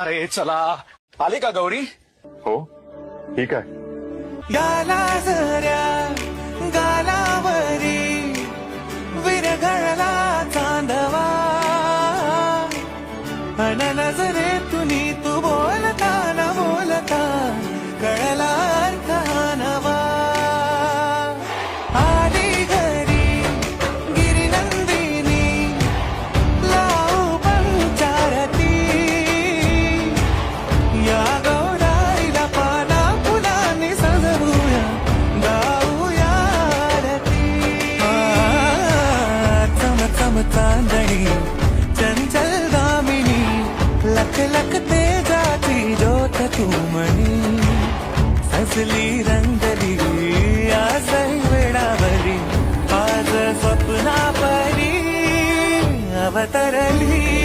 अरे चला, आले का गौरी? हो ठीक आहे. गाला जऱ्या गालावरी विरघळला चांदवा अन नजरे तुनी तू बोलता न बोलता कळला अर्थ हा नवा. आली घरी गिरिनंदिनी लावू पंचारती या गौराईला पाना फुलांनी सजवूया गाऊया आरती. चम चम चांदणी चंचल दामिनी लख लख तेजाची ज्योत तू मणी सजली रंगली आज वेळावरी आज स्वप्ना परी अवतरली